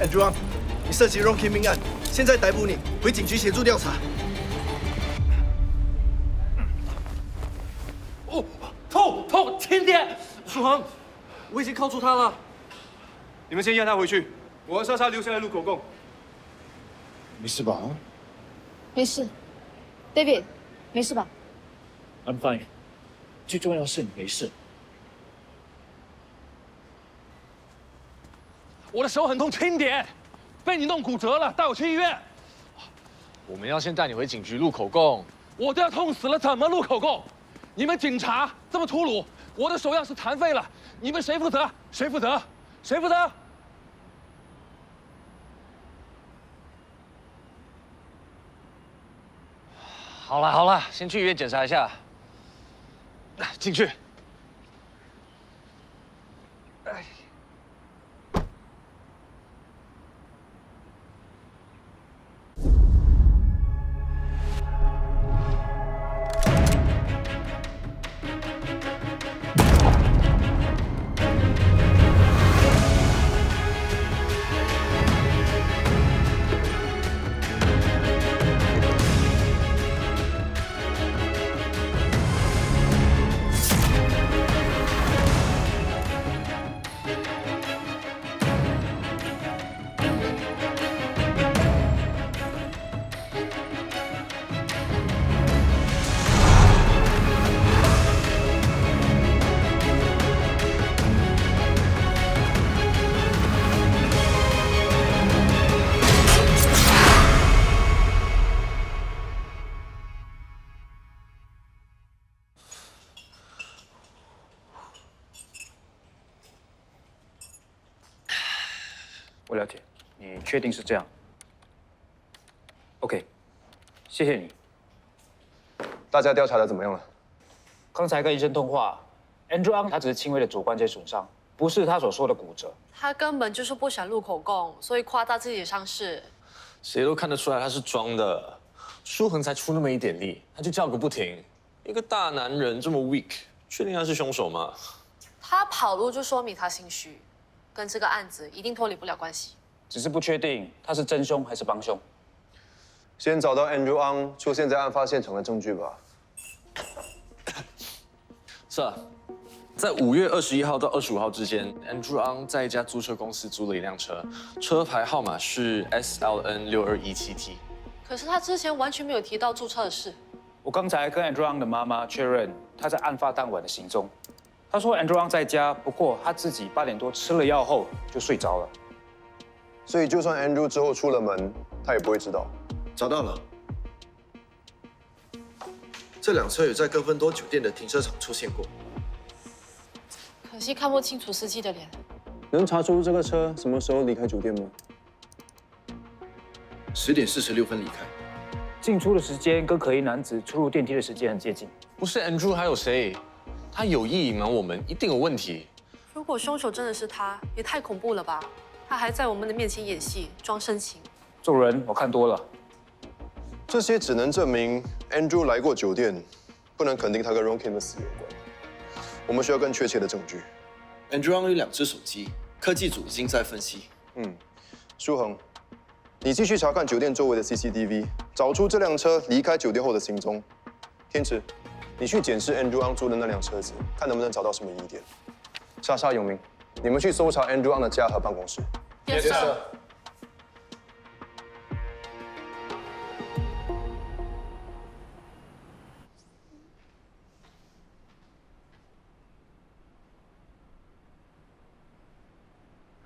Andrew Ang，你涉及 Ronkin 命案，现在逮捕你，回警局协助调查。哦，痛！天爹，舒恒，我已经铐住他了。你们先押他回去，我和莎莎留下来录口供。没事吧？没事 ，David， 没事吧 ？I'm fine。最重要是你没事。我的手很痛，轻点，被你弄骨折了，带我去医院。我们要先带你回警局录口供。我都要痛死了，怎么录口供？你们警察这么粗鲁，我的手要是残废了，你们谁负责？谁负责？谁负责？好了，先去医院检查一下。进去。我了解，你确定是这样 ？OK， 谢谢你。大家调查的怎么样了？刚才跟医生通话 ，Andrew Ang 他只是轻微的肘关节损伤，不是他所说的骨折。他根本就是不想录口供，所以夸大自己的伤势。谁都看得出来他是装的。舒恒才出那么一点力，他就叫个不停。一个大男人这么 weak， 确定他是凶手吗？他跑路就说明他心虚，跟这个案子一定脱离不了关系。只是不确定他是真凶还是帮凶。先找到 Andrew Ang 出现在案发现场的证据吧。是啊，在5月21号到25号之间 ，Andrew Ang 在一家租车公司租了一辆车，车牌号码是 SLN6217T。可是他之前完全没有提到注册的事。我刚才跟 Andrew Ang 的妈妈确认他在案发当晚的行踪。他说 Andrew Ang 在家，不过他自己8点多吃了药后就睡着了。所以就算 Andrew 之后出了门，他也不会知道。找到了，这辆车有在哥芬多酒店的停车场出现过。可惜看不清楚司机的脸。能查出这个车什么时候离开酒店吗10点46分离开。进出的时间跟可疑男子出入电梯的时间很接近。不是 Andrew 还有谁？他有意隐瞒我们，一定有问题。如果凶手真的是他，也太恐怖了吧？他还在我们的面前演戏，装深情。做人我看多了。这些只能证明 Andrew 来过酒店，不能肯定他跟 Ronkin 的死有关。我们需要更确切的证据。Andrew Ang 有2只手机，科技组已经在分析。舒恒，你继续查看酒店周围的 CCTV， 找出这辆车离开酒店后的行踪。天池，你去检视 Andrew Ang 租的那辆车子，看能不能找到什么疑点。莎莎、永明，你们去搜查 Andrew Ang 的家和办公室。Yes, sir.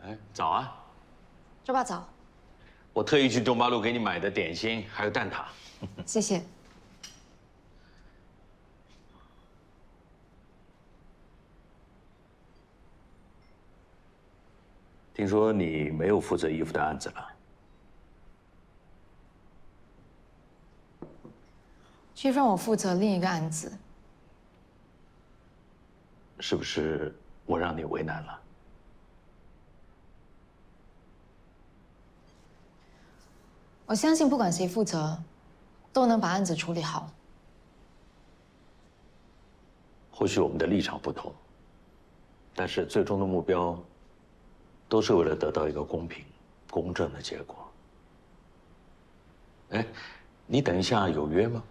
哎，早啊！周爸早，我特意去东八路给你买的点心，还有蛋挞。谢谢。听说你没有负责衣服的案子了，Chief让我负责另一个案子，是不是我让你为难了？我相信不管谁负责，都能把案子处理好。或许我们的立场不同，但是最终的目标都是为了得到一个公平、公正的结果。哎，你等一下有约吗？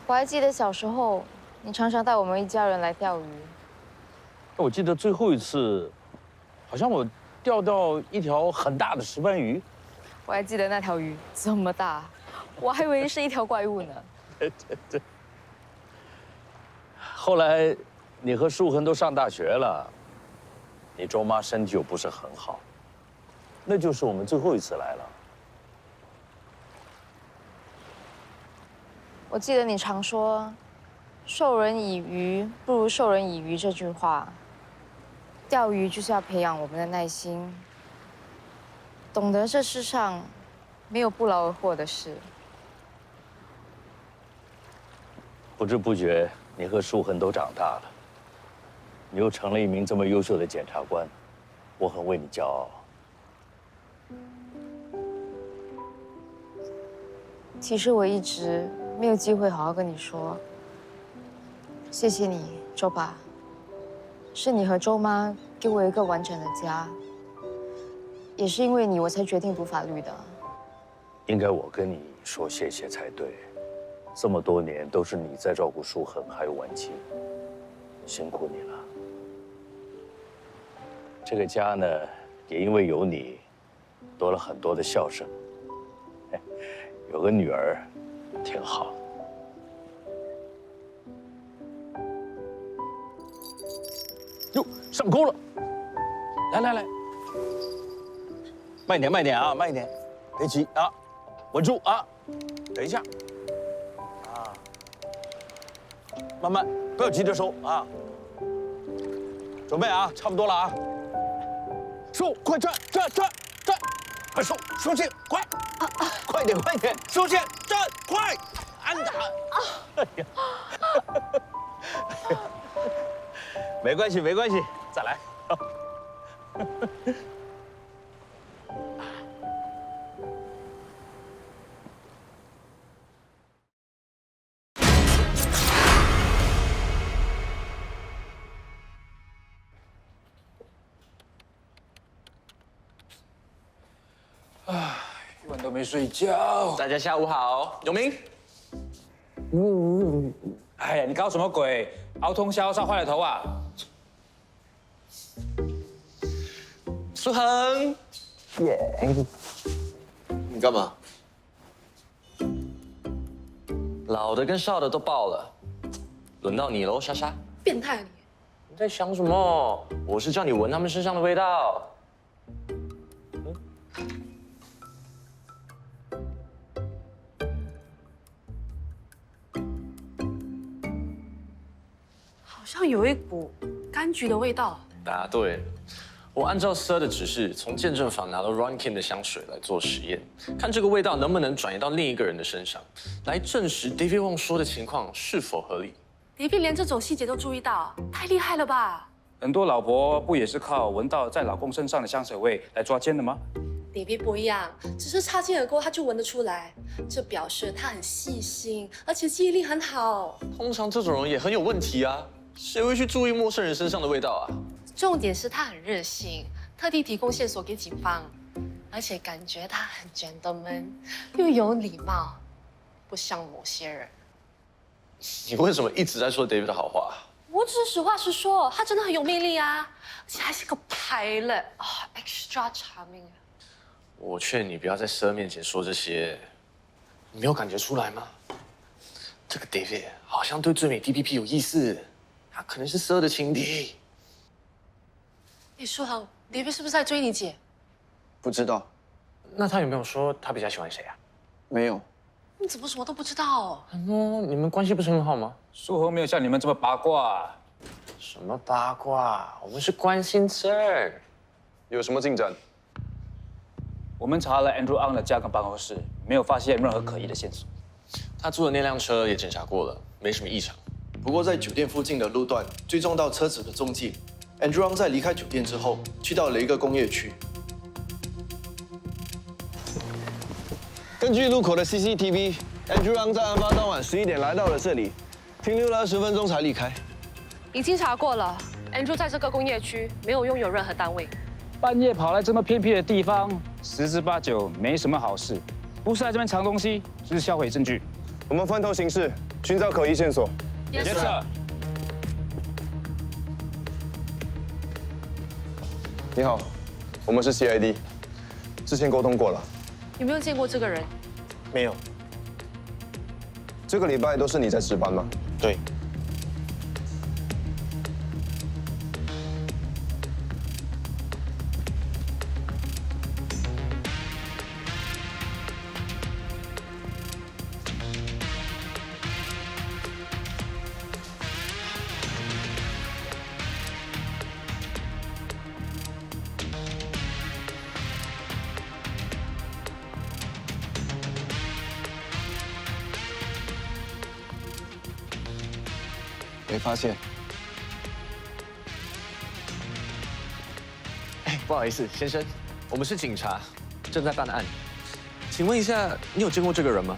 我还记得小时候，你常常带我们一家人来钓鱼。我记得最后一次，好像我钓到一条很大的石斑鱼。我还记得那条鱼这么大，我还以为是一条怪物呢。对。后来，你和树恒都上大学了，你周妈身体又不是很好，那就是我们最后一次来了。我记得你常说“授人以鱼不如授人以渔”这句话。钓鱼就是要培养我们的耐心，懂得这世上没有不劳而获的事。不知不觉，你和树恒都长大了，你又成了一名这么优秀的检察官，我很为你骄傲。其实我一直没有机会好好跟你说，谢谢你，周爸。是你和周妈给我一个完整的家，也是因为你，我才决定读法律的。应该我跟你说谢谢才对，这么多年都是你在照顾树恒还有婉清，辛苦你了。这个家呢，也因为有你，多了很多的笑声。有个女儿，挺好。哟，上钩了！来来来，慢点慢点啊，慢一点，别急啊，稳住啊，等一下，啊，慢慢，不要急着收啊。准备啊，差不多了啊。收，快转转转转，快收收线，快，快点快点，收线转，快，安打！哎呀，没关系没关系，再来。一晚都没睡觉。大家下午好，永明。哎呀，你搞什么鬼？熬通宵烧坏了头啊！苏恒，你干嘛？老的跟少的都爆了，轮到你喽，莎莎。变态啊你！你在想什么？我是叫你闻他们身上的味道。好像有一股柑橘的味道。答对了。我按照 Sir 的指示，从见证房拿到 Ronkin 的香水来做实验，看这个味道能不能转移到另一个人的身上，来证实 David Wong 说的情况是否合理。David 连这种细节都注意到，太厉害了吧很多老婆不也是靠闻到在老公身上的香水味来抓奸的吗？ ？David 不一样，只是擦肩而过他就闻得出来，这表示他很细心，而且记忆力很好。通常这种人也很有问题啊，谁会去注意陌生人身上的味道啊？重点是他很热心，特地提供线索给警方，而且感觉他很 gentleman， 又有礼貌，不像某些人。你为什么一直在说 David 的好话？我只是实话实说，他真的很有魅力啊，而且还是个pilot啊 ，extra charming。我劝你不要在 Sir 面前说这些，你没有感觉出来吗？这个 David 好像对最美 DPP 有意思，他可能是 Sir 的情敌。哎，舒恒，David 是不是在追你姐？不知道，那他有没有说他比较喜欢谁啊？没有。你怎么什么都不知道？你们关系不是很好吗？苏恒没有像你们这么八卦。什么八卦？我们是关心 Sir。有什么进展？我们查了 Andrew Ang 的家跟办公室，没有发现任何可疑的线索。他租的那辆车也检查过了，没什么异常。不过在酒店附近的路段追踪到车子的踪迹，Andrew Ang 在离开酒店之后，去到了一个工业区。根据路口的 CCTV，Andrew Ang 在案发当晚11点来到了这里，停留了20分钟才离开。已经查过了 Andrew 在这个工业区没有拥有任何单位，半夜跑来这么偏僻的地方，十之八九没什么好事，不是来这边藏东西，就是销毁证据。我们分头行事，寻找可疑线索。 Yes, sir. 你好，我们是 CID， 之前沟通过了。有没有见过这个人？没有。这个礼拜都是你在值班吗？对。没发现。哎，不好意思，先生，我们是警察，正在办案。请问一下，你有见过这个人吗？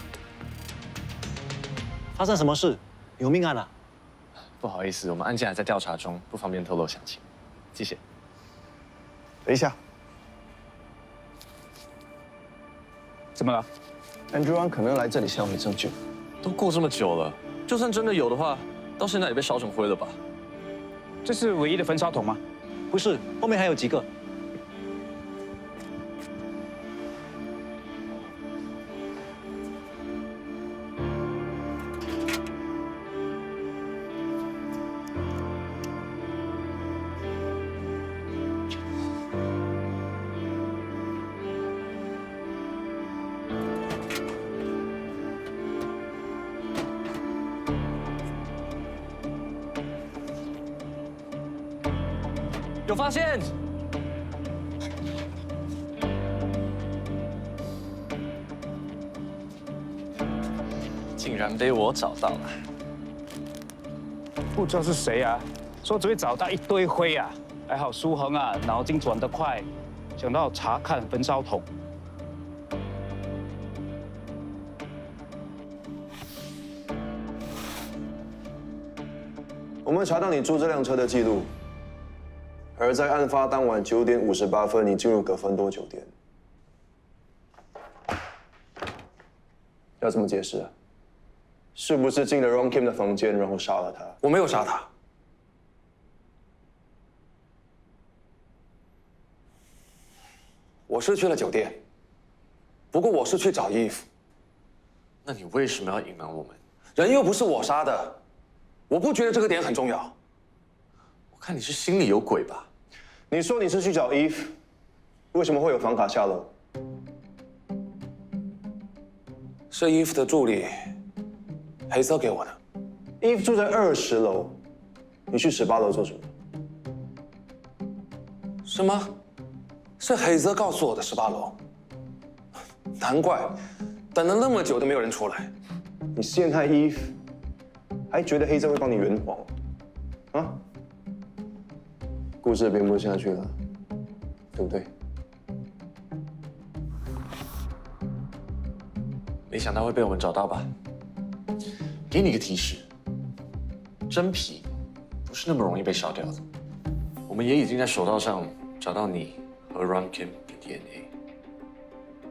发生什么事？有命案啊？不好意思，我们案件还在调查中，不方便透露详情。谢谢。等一下。怎么了 Andrew Wang 可能来这里销毁证据。都过这么久了，就算真的有的话，到现在也被烧成灰了吧？这是唯一的焚烧桶吗？不是，后面还有几个。有发现！竟然被我找到了。不知道是谁啊，说只会找到一堆灰啊。还好苏恒啊，脑筋转得快，想到查看焚烧桶。我们查到你租这辆车的记录。 而在案发当晚9点58分，你进入葛芬多酒店，要怎么解释啊？是不是进了 Ron Kim 的房间，然后杀了他？我没有杀他，我是去了酒店，不过我是去找衣服。那你为什么要隐瞒我们？人又不是我杀的，我不觉得这个点很重要。我看你是心里有鬼吧？ 你说你是去找 Eve， 为什么会有房卡下楼？是 Eve 的助理黑色给我的。Eve 住在20楼，你去18楼做什么？是吗？是黑泽告诉我的18楼。难怪等了那么久都没有人出来。你陷害 Eve， 还觉得黑泽会帮你圆谎？啊？ 故事编不下去了，对不对？没想到会被我们找到吧？给你个提示，真皮不是那么容易被烧掉的。我们也已经在手套上找到你和 Ron Kim 的 DNA。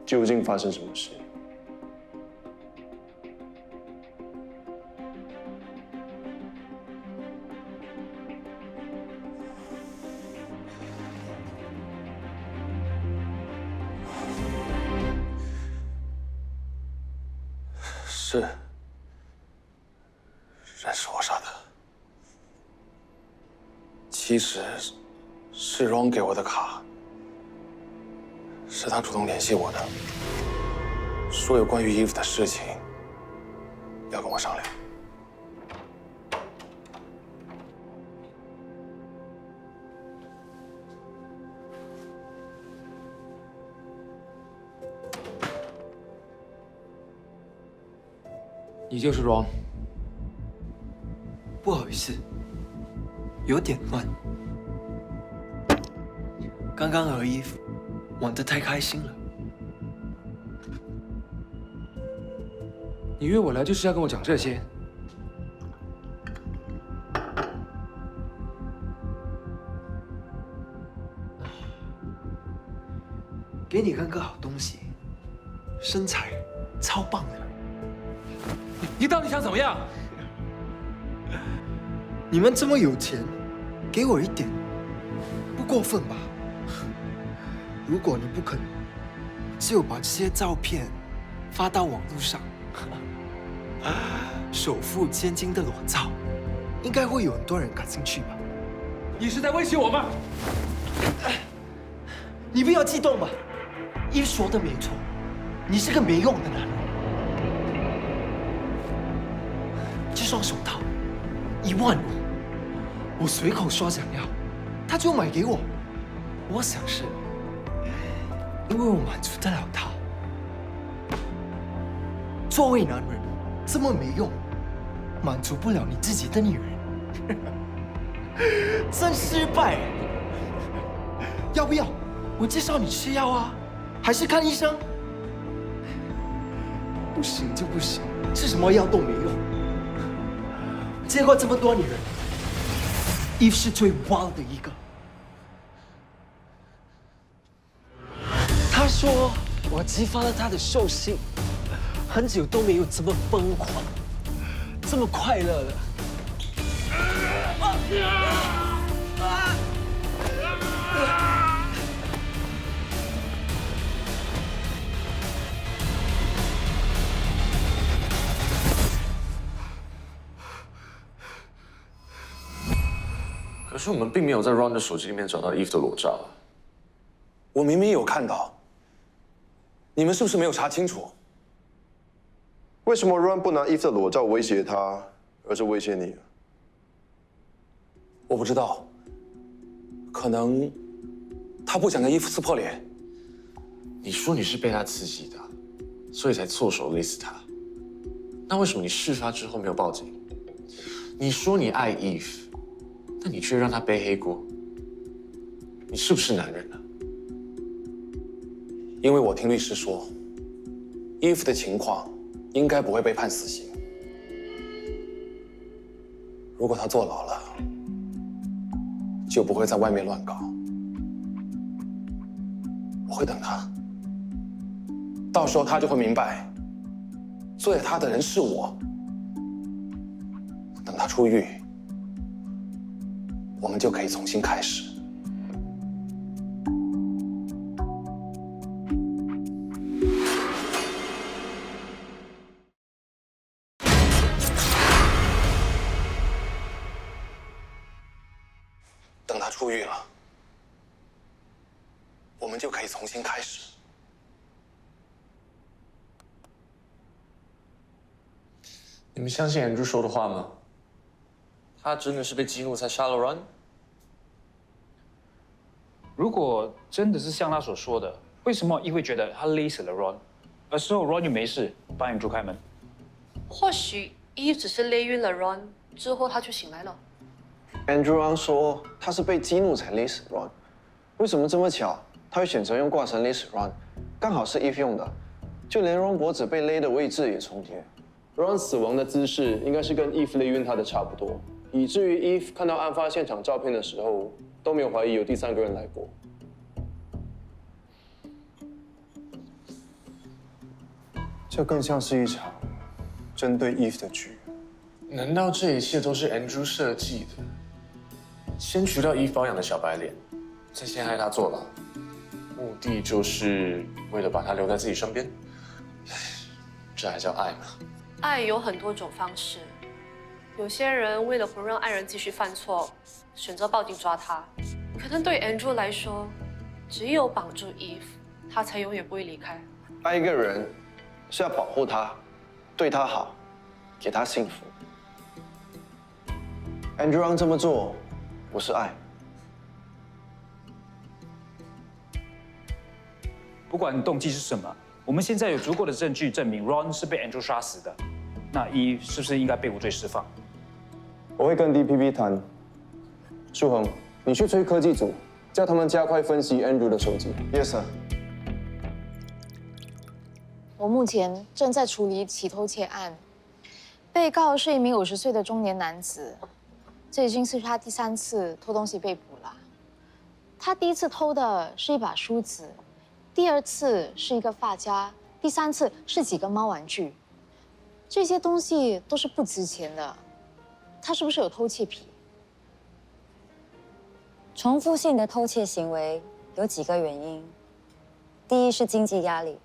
究竟发生什么事？ 是，人是我杀的。其实是 Ron 给我的卡，是他主动联系我的，说有关于 Eve 的事情要跟我商量。你就是 Ron。不好意思，有点乱。刚刚和Eve玩得太开心了。你约我来就是要跟我讲这些？给你看个好东西，身材超棒的。你到底想怎么样？你们这么有钱，给我一点，不过分吧？如果你不肯，就把这些照片发到网络上，首富千金的裸照，应该会有很多人感兴趣吧？你是在威胁我吗？你不要激动嘛，伊说的没错，你是个没用的男人。这双手套15000，我随口说想要，他就买给我。我想是，因为我满足得了他。作为男人，这么没用，满足不了你自己的女人，真失败。要不要我介绍你吃药啊？还是看医生？不行就不行，吃什么药都没用。见过这么多女人，Eve 是最 wild 的一个。他说我激发了他的兽性，很久都没有这么疯狂、这么快乐了。可是我们并没有在 Ron 的手机里面找到 Eve 的裸照啊。我明明有看到，你们是不是没有查清楚？为什么 Ron 不拿 Eve 的裸照威胁他，而是威胁你？我不知道，可能他不想跟伊芙撕破脸。你说你是被他刺激的，所以才错手勒死他。那为什么你事发之后没有报警？你说你爱 Eve， 但你却让他背黑锅，你是不是男人啊？因为我听律师说，伊芙的情况应该不会被判死刑。如果他坐牢了，就不会在外面乱搞。我会等他，到时候他就会明白，罪他的人是我。等他出狱，我们就可以重新开始。等他出狱了，我们就可以重新开始。你们相信 Andrew 说的话吗？他真的是被激怒才杀了 Ron？ 如果真的是像他所说的，为什么伊会觉得他勒死了 Ron， 而事后 Ron 又没事，帮 Andrew 开门？或许伊只是勒晕了 Ron， 之后他就醒来了。Andrew 说他是被激怒才勒死 Ron， 为什么这么巧？他会选择用挂绳勒死 Ron， 刚好是 Eve 用的，就连 Ron 脖子被勒的位置也重叠。Ron 死亡的姿势应该是跟 Eve 勒晕他的差不多，以至于 Eve 看到案发现场照片的时候都没有怀疑有第三个人来过。这更像是一场针对 Eve 的局。难道这一切都是 Andrew 设计的？先除掉Eve保养的小白脸，再陷害他坐牢，目的就是为了把他留在自己身边？这还叫爱吗？爱有很多种方式，有些人为了不让爱人继续犯错，选择报警抓他。可能对 Andrew 来说，只有绑住 Eve， 他才永远不会离开。爱一个人是要保护他，对他好，给他幸福。Andrew 这么做不是爱。不管动机是什么，我们现在有足够的证据证明 Ron 是被 Andrew 杀死的，那伊是不是应该被无罪释放？我会跟 DPP 谈。舒恒，你去催科技组，叫他们加快分析 Andrew 的手机。Yes sir。我目前正在处理一起偷窃案，被告是一名50岁的中年男子，这已经是他第3次偷东西被捕了。他第一次偷的是一把梳子，第2次是一个发夹，第3次是几个猫玩具，这些东西都是不值钱的。他是不是有偷窃癖？重复性的偷窃行为有几个原因。第一是经济压力，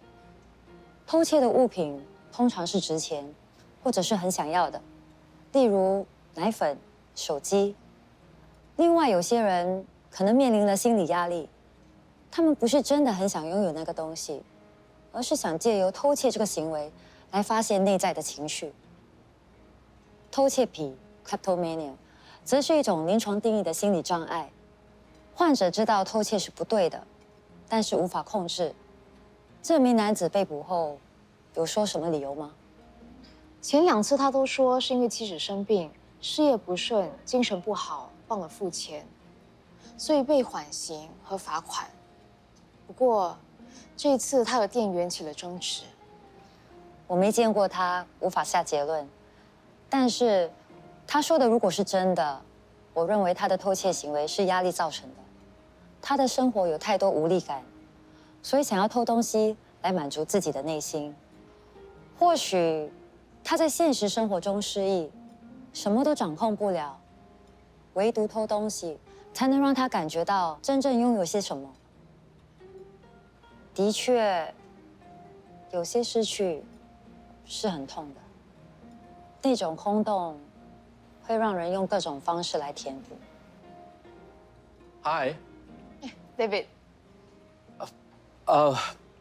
偷窃的物品通常是值钱，或者是很想要的，例如奶粉、手机。另外，有些人可能面临了心理压力，他们不是真的很想拥有那个东西，而是想借由偷窃这个行为来发泄内在的情绪。偷窃癖 （kleptomania） 则是一种临床定义的心理障碍。患者知道偷窃是不对的，但是无法控制。这名男子被捕后，有说什么理由吗？前2次他都说是因为妻子生病、事业不顺、精神不好，忘了付钱，所以被缓刑和罚款。不过这一次他和店员起了争执。我没见过他，无法下结论。但是他说的如果是真的，我认为他的偷窃行为是压力造成的。他的生活有太多无力感，所以想要偷东西来满足自己的内心。或许他在现实生活中失忆，什么都掌控不了，唯独偷东西才能让他感觉到真正拥有些什么。的确，有些失去是很痛的，那种空洞会让人用各种方式来填补。嗨， David，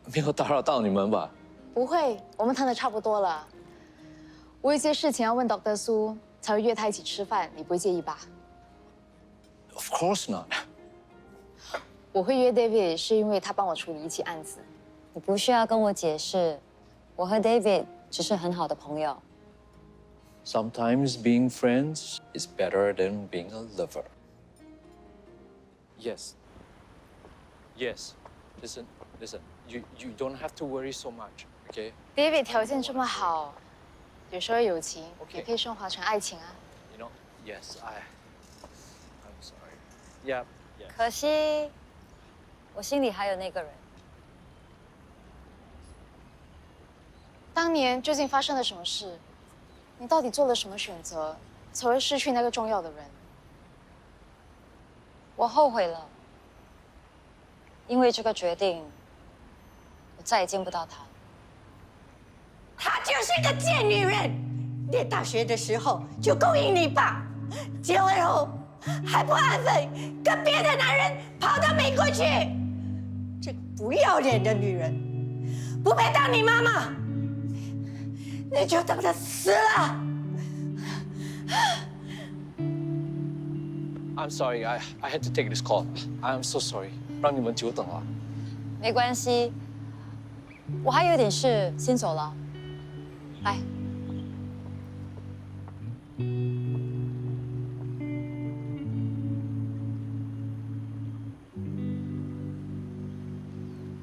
没有打扰到你们吧？不会，我们谈的差不多了。我有些事情要问 Dr. 苏，才会约他一起吃饭，你不会介意吧？ Of course not。我会约 David 是因为他帮我处理一起案子。你不需要跟我解释，我和 David 只是很好的朋友。Sometimes being friends is better than being a lover. Yes. Yes. Listen. You don't have to worry so much, okay? David 条件这么好，有时候友情也可以升华成爱情啊。You know, yes, I'm sorry. Yeah. 可惜，我心里还有那个人。当年究竟发生了什么事？你到底做了什么选择，才会失去那个重要的人？我后悔了，因为这个决定，我再也见不到他。她就是个贱女人，念大学的时候就勾引你爸，结婚后还不安分，跟别的男人跑到美国去。这个不要脸的女人，不配当你妈妈，你就等着死了。I'm sorry, I had to take this call. I'm so sorry， 让你们久等了。没关系，我还有点事，先走了。来。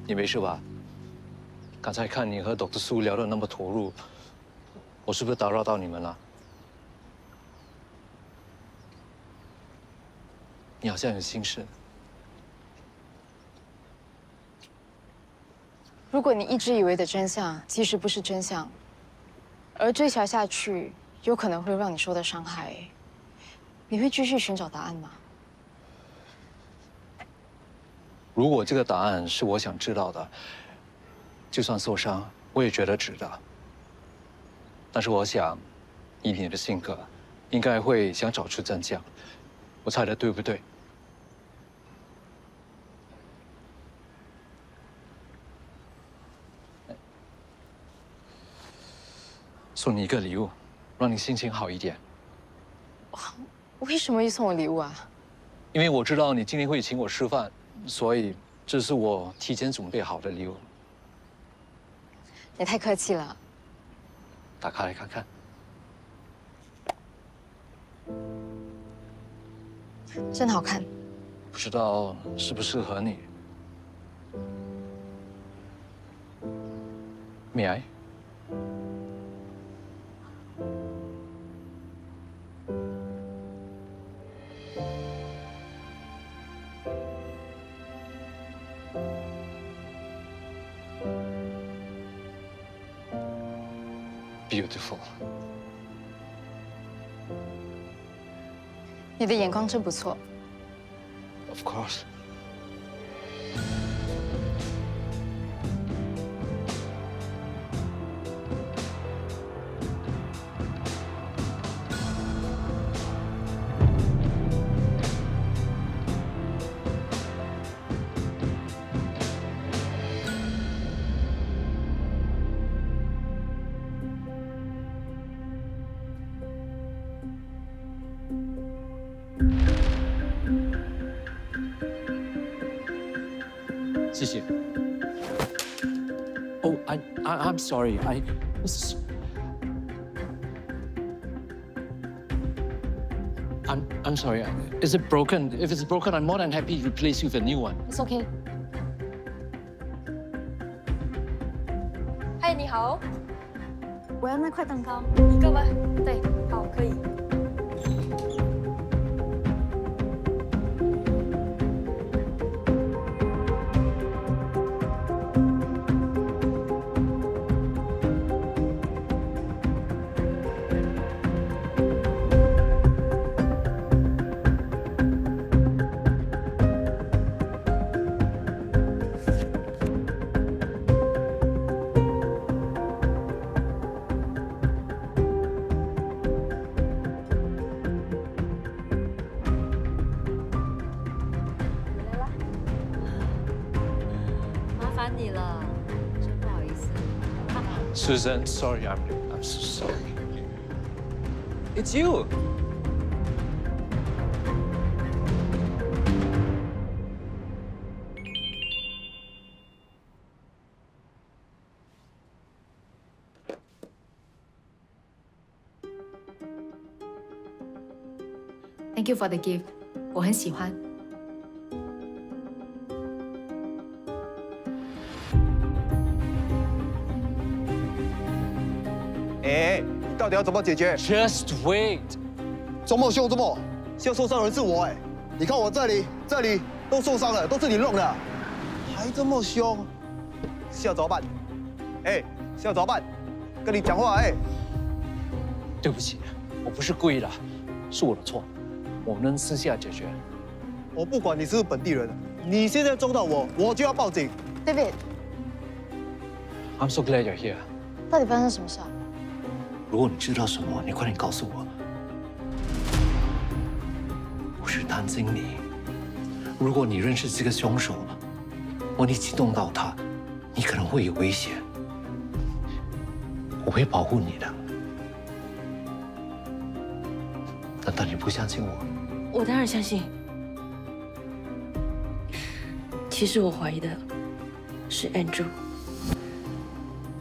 你没事吧？刚才看你和 Dr. 苏聊得那么投入，我是不是打扰到你们了？你好像有心事。如果你一直以为的真相其实不是真相，而追查下去有可能会让你受到伤害，你会继续寻找答案吗？如果这个答案是我想知道的，就算受伤，我也觉得值得。但是我想，以你的性格，应该会想找出真相。我猜的对不对？送你一个礼物，让你心情好一点。为什么要送我礼物啊？因为我知道你今天会请我吃饭，所以这是我提前准备好的礼物。也太客气了。打开来看看。真好看。不知道适不适合你。May I？ beautiful。你的眼光真不错。 Of course。谢谢。Oh, I'm sorry. I'm sorry. Is it broken? If it's broken, I'm more than happy to replace you with a new one. It's okay。嗨，你好，我要那块蛋糕，一个吗？对，好，可以。 你了，真不好意思。Susan, sorry, I'm so sorry. It's you. Thank you for the gift，我很喜欢。哎，到底要怎么解决 ？Just wait。这么凶，现在受伤的人是我哎！你看我这里都受伤了，都是你弄的，还这么凶，现在怎么办？哎，现在怎么办？跟你讲话哎！对不起，我不是故意的，是我的错，我们私下解决。我不管你是不是本地人，你现在撞到我，我就要报警。I'm so glad you're here。到底发生什么事啊？ 如果你知道什么，你快点告诉我。我是担心你。如果你认识这个凶手，万一激动到他，你可能会有危险。我会保护你的。难道你不相信我？我当然相信。其实我怀疑的是 Andrew，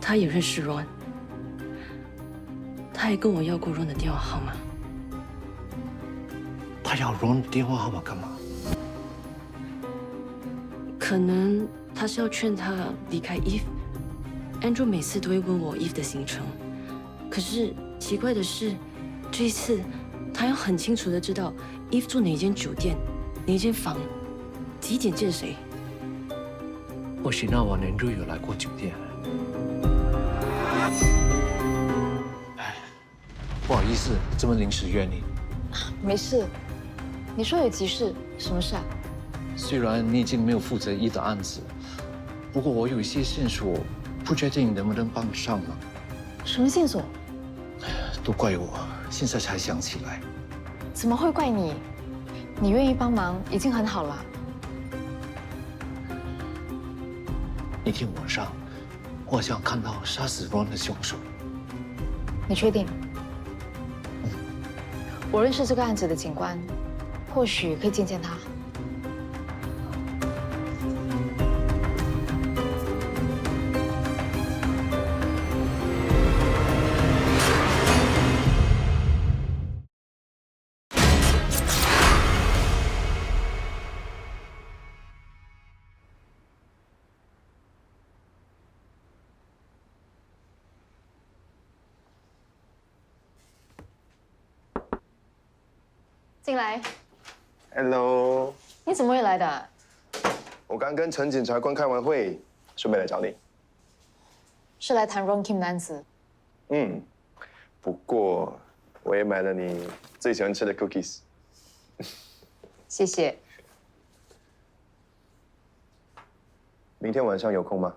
他也认识 Ron。 他还跟我要过 Ron 的电话号码。他要 Ron 的电话号码干嘛？可能他是要劝他离开 Eve。Andrew 每次都会问我 Eve 的行程，可是奇怪的是，这一次他要很清楚的知道 Eve 住哪间酒店、哪间房、几点见谁。或许那晚 Andrew 有来过酒店。 不好意思，这么临时约你。没事，你说有急事，什么事啊？虽然你已经没有负责Eve的案子，不过我有一些线索，不确定能不能帮上忙。什么线索？都怪我，现在才想起来。怎么会怪你？你愿意帮忙已经很好了。那天晚上，我好像看到杀死Ron的凶手。你确定？ 我认识这个案子的警官，或许可以见见他。进来。Hello。你怎么会来的？我刚跟陈检察官开完会，顺便来找你。是来谈 Ron Kim 的案子。嗯，不过我也买了你最喜欢吃的 cookies。谢谢。明天晚上有空吗？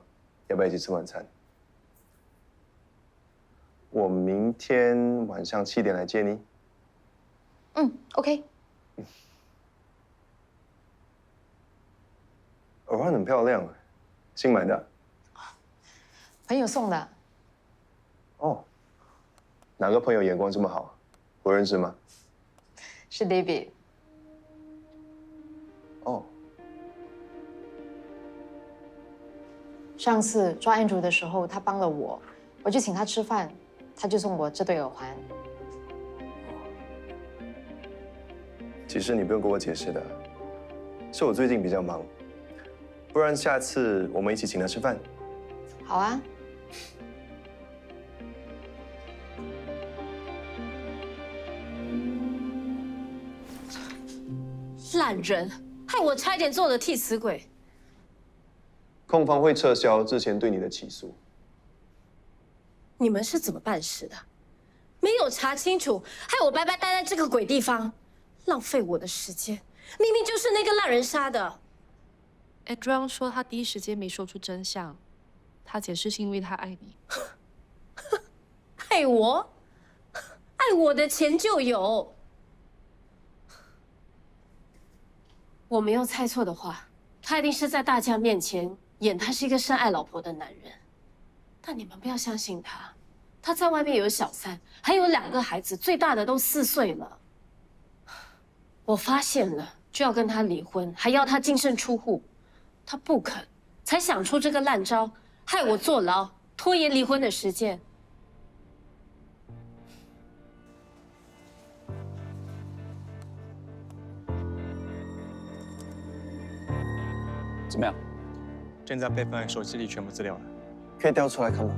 要不要一起吃晚餐？我明天晚上7点来接你。OK。耳环很漂亮，新买的。朋友送的。哦，哪个朋友眼光这么好？我认识吗？是 David。哦。上次抓 Andrew 的时候，他帮了我，我就请他吃饭，他就送我这对耳环。其实你不用跟我解释的，是我最近比较忙，不然下次我们一起请他吃饭。好啊。烂人，害我差一点做了替死鬼。控方会撤销之前对你的起诉。你们是怎么办事的？没有查清楚，害我白白待在这个鬼地方，浪费我的时间。明明就是那个烂人杀的。Andrew 说他第一时间没说出真相，他解释是因为他爱你。爱我？爱我的钱就有。我没有猜错的话，他一定是在大家面前演他是一个深爱老婆的男人。但你们不要相信他，他在外面有小三，还有2个孩子，最大的都4岁了。我发现了，就要跟他离婚，还要他净身出户，他不肯，才想出这个烂招，害我坐牢，拖延离婚的时间。怎么样？正在备份手机里全部资料了，可以调出来看吗？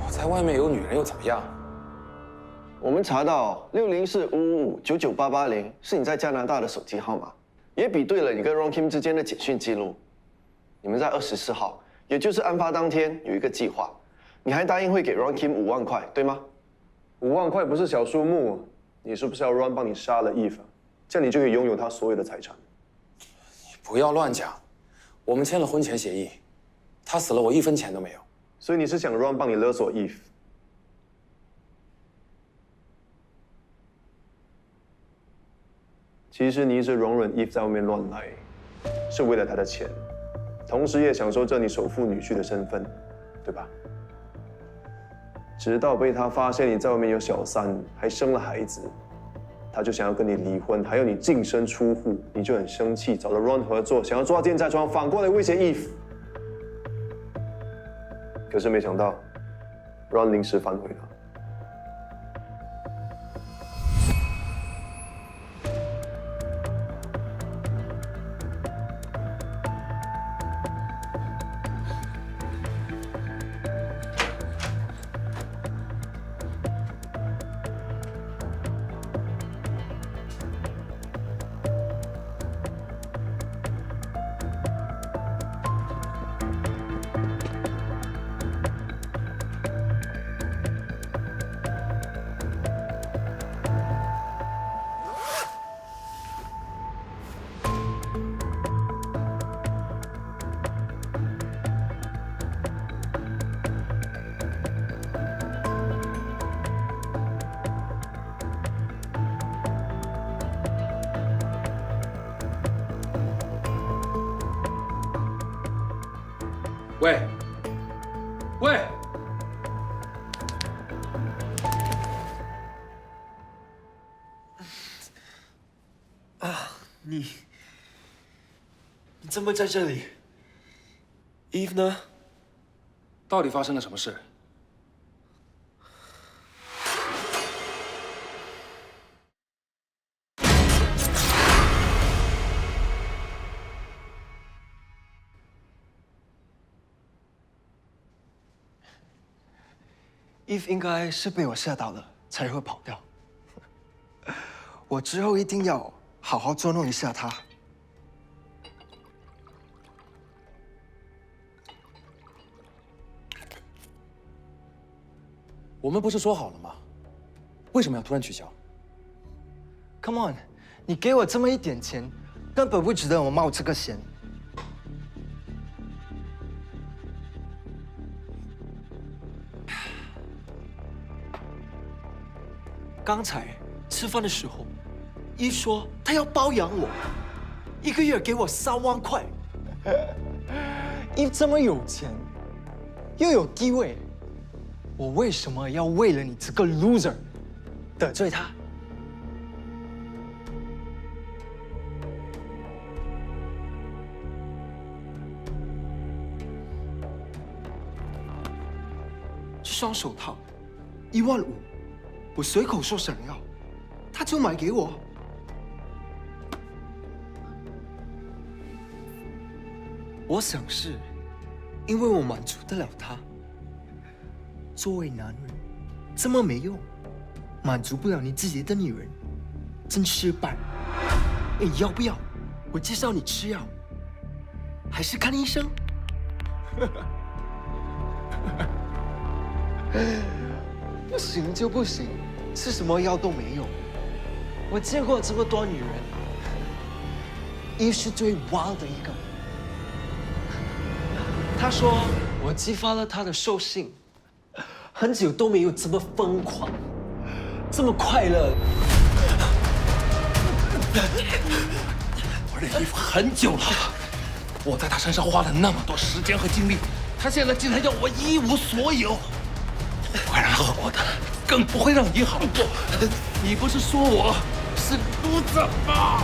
在外面有女人又怎么样？我们查到604-555-99880是你在加拿大的手机号码，也比对了你跟 Ron Kim 之间的简讯记录。你们在24号，也就是案发当天有一个计划，你还答应会给 Ron Kim5万块，对吗？5万块不是小数目，你是不是要 Ron 帮你杀了 Eve， 这样你就可以拥有他所有的财产？不要乱讲，我们签了婚前协议，他死了我1分钱都没有。所以你是想 Ron 帮你勒索 Eve？ 其实你一直容忍 Eve 在外面乱来，是为了他的钱，同时也享受着你首富女婿的身份，对吧？直到被他发现你在外面有小三，还生了孩子，他就想要跟你离婚，还要你净身出户，你就很生气，找了 Ron 合作，想要抓奸在床，反过来威胁 Eve。可是没想到 ，Ron 临时反悔了。喂，喂，你怎么在这里？Eve 呢？到底发生了什么事？Eve 应该是被我吓到了，才会跑掉。我之后一定要好好捉弄一下他。我们不是说好了吗？为什么要突然取消 Come on， 你给我这么一点钱，根本不值得我冒这个险。刚才吃饭的时候，一说他要包养我，一个月给我3万块。一这么有钱，又有地位，我为什么要为了你这个 loser 得罪他？这双手套1万5，我随口说想要，他就买给我。我想是，因为我满足得了他。作为男人，这么没用，满足不了你自己的女人，真失败。你要不要我介绍你吃药，还是看医生？不行就不行，吃什么药都没用。我见过这么多女人，Eve是最 wild 的一个。他说我激发了他的兽性，很久都没有这么疯狂，这么快乐。我的衣服很久了，我在他身上花了那么多时间和精力，他现在竟然要我一无所有，不会让他好过的，更不会让你好过。你不是说我是loser吗？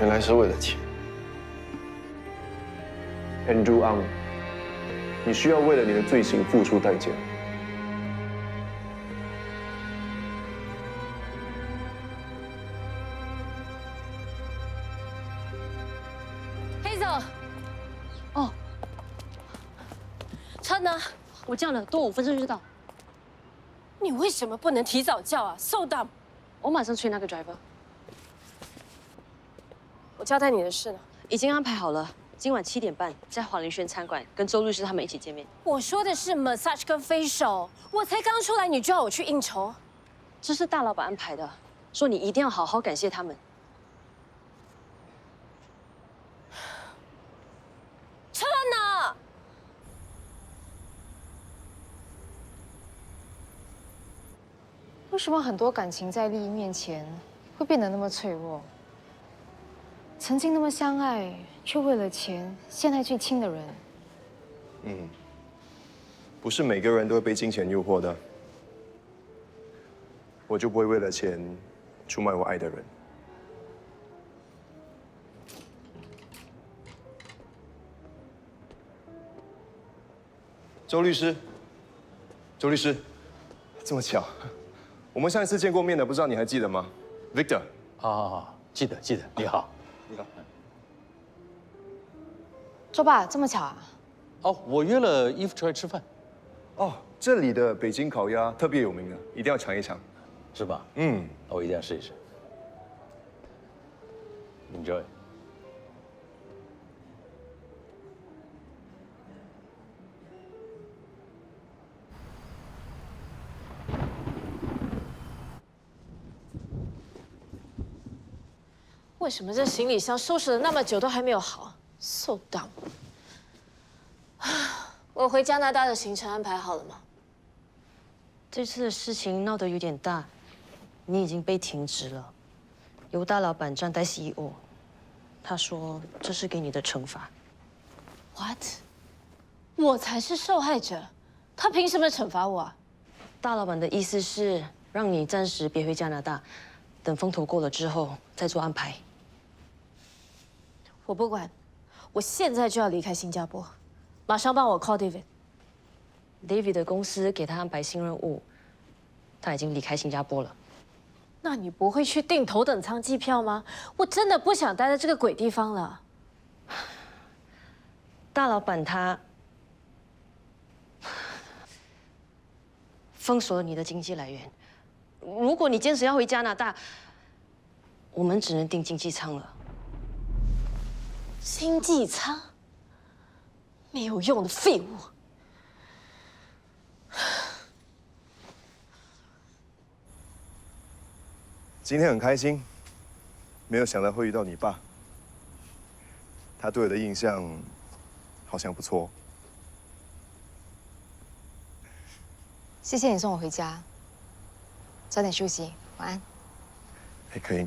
原来是为了钱。Andrew Ang， 你需要为了你的罪行付出代价。黑子，哦，车呢？我叫了，多5分钟就到。你为什么不能提早叫啊 ？So dumb！ 我马上催那个 driver。我交代你的事呢？已经安排好了，今晚7点半在黄林轩餐馆跟周律师他们一起见面。我说的是 massage 跟 facial， 我才刚出来，你就要我去应酬？这是大老板安排的，说你一定要好好感谢他们。为什么很多感情在利益面前会变得那么脆弱？曾经那么相爱，却为了钱陷害最亲的人。不是每个人都会被金钱诱惑的。我就不会为了钱出卖我爱的人。周律师，周律师，这么巧，我们上一次见过面的，不知道你还记得吗 ？Victor。记得，你好。你好。周爸，这么巧啊？哦，我约了Eve出来吃饭。哦，这里的北京烤鸭特别有名的，一定要尝一尝。是吧？我一定要试一试。Enjoy。为什么这行李箱收拾了那么久都还没有好 ？So dumb。我回加拿大的行程安排好了吗？这次的事情闹得有点大，你已经被停职了，由大老板暂代 CEO。他说这是给你的惩罚。What？ 我才是受害者，他凭什么惩罚我啊？大老板的意思是让你暂时别回加拿大，等风头过了之后再做安排。我不管，我现在就要离开新加坡，马上帮我 call David。David 的公司给他安排新任务，他已经离开新加坡了。那你不会去订头等舱机票吗？我真的不想待在这个鬼地方了。大老板他封锁了你的经济来源，如果你坚持要回加拿大，我们只能订经济舱了。经济舱？没有用的废物！今天很开心，没有想到会遇到你爸。他对我的印象好像不错。谢谢你送我回家，早点休息，晚安。可以。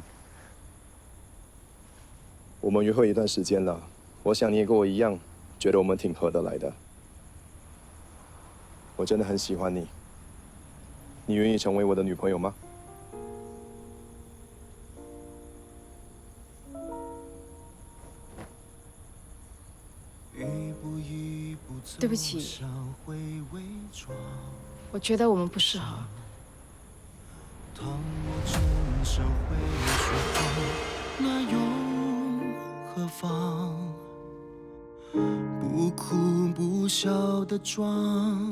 我们约会一段时间了，我想你也跟我一样，觉得我们挺合得来的。我真的很喜欢你，你愿意成为我的女朋友吗？对不起，我觉得我们不适合。那又何妨？不哭不笑的装，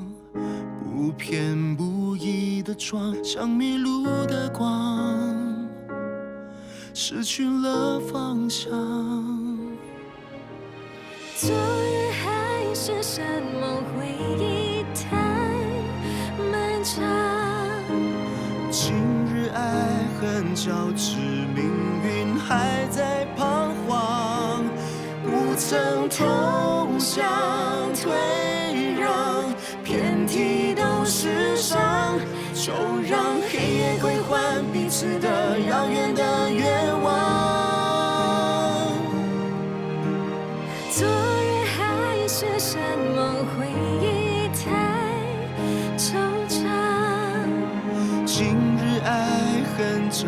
不偏不倚的装，像迷路的光，失去了方向。昨日还是山盟，回忆太漫长。今日爱恨交织，命运还在彷徨，不曾投降退让，遍体都是伤，就让黑夜归还彼此的遥远的愿望。昨日还是山盟，回忆太惆怅。今日爱恨交